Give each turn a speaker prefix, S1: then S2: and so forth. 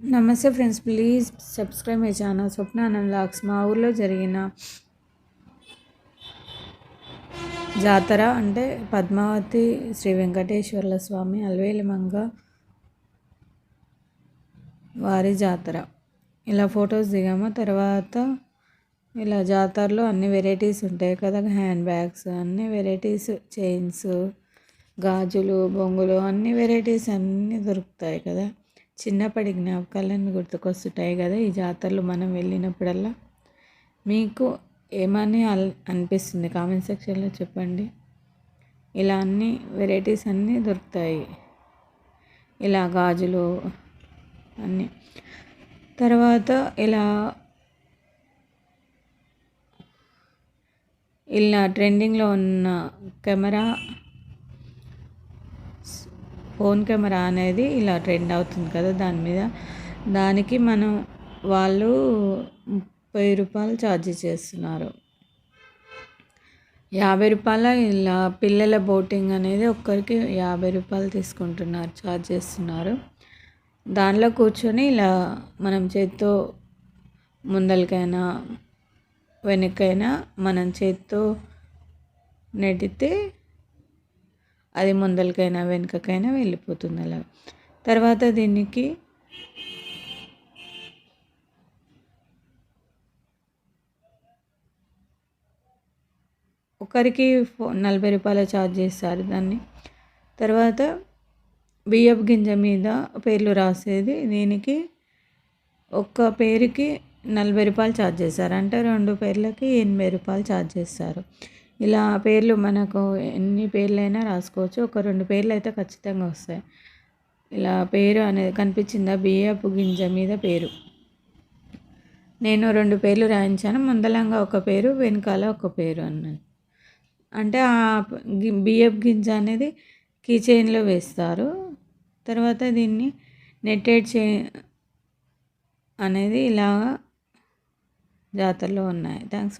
S1: నమస్తే friends, please subscribe my channel Swapna Anand vlogs. మా ఊర్లో జరిగిన జాతర అంటే పద్మావతి శ్రీ వెంకటేశ్వర్ల స్వామి అలవేలిమంగ వారి జాతర. ఇలా ఫొటోస్ దిగాము. తర్వాత ఇలా జాతరలో అన్ని వెరైటీస్ ఉంటాయి కదా, హ్యాండ్ బ్యాగ్స్, అన్ని వెరైటీస్, చైన్స్, గాజులు, బొంగులు, అన్ని వెరైటీస్ అన్నీ దొరుకుతాయి కదా. చిన్నప్పటి జ్ఞాపకాలన్నీ గుర్తుకొస్తుంటాయి కదా ఈ జాతరలో మనం వెళ్ళినప్పుడల్లా. మీకు ఏమని అనిపిస్తుంది కామెంట్ సెక్షన్లో చెప్పండి. ఇలా అన్ని వెరైటీస్ అన్నీ దొరుకుతాయి, ఇలా గాజులు అన్నీ. తర్వాత ఇలా ట్రెండింగ్లో ఉన్న కెమెరా, ఫోన్ కెమెరా అనేది ఇలా ట్రెండ్ అవుతుంది కదా, దానికి వాళ్ళు 30 రూపాయలు ఛార్జ్ చేస్తున్నారు. 50 రూపాయల ఇలా పిల్లల బోటింగ్ అనేది ఒక్కరికి 50 రూపాయలు తీసుకుంటున్నారు, ఛార్జ్ చేస్తున్నారు. దానిలో కూర్చొని ఇలా మనం చేత్తో ముందలకైనా వెనకైనా మనం చేత్తో నెట్టితే అది ముందలకైనా వెనుకకైనా వెళ్ళిపోతుంది అలా. తర్వాత దీనికి ఒకరికి 40 రూపాయలు ఛార్జ్ చేస్తారు దాన్ని. తర్వాత బియ్యపు గింజ మీద పేర్లు రాసేది, దీనికి ఒక్క పేరుకి 40 రూపాయలు ఛార్జ్ చేస్తారు, అంటే 2 పేర్లకి 80 రూపాయలు ఛార్జ్ చేస్తారు. ఇలా పేర్లు మనకు ఎన్ని పేర్లైనా రాసుకోవచ్చు, ఒక 2 పేర్లు అయితే ఖచ్చితంగా వస్తాయి. ఇలా పేరు అనేది కనిపించిందా, బియ్యపు గింజ మీద పేరు. నేను 2 పేర్లు రాయించాను, ముందలంగా ఒక పేరు, వెనకాల ఒక పేరు అన్నాను. అంటే ఆ బియ్యపు గింజ అనేది కీ చైన్లో వేస్తారు. తర్వాత దీన్ని నెట్టెడ్ అనేది ఇలా జాతరలో ఉన్నాయి. థ్యాంక్స్.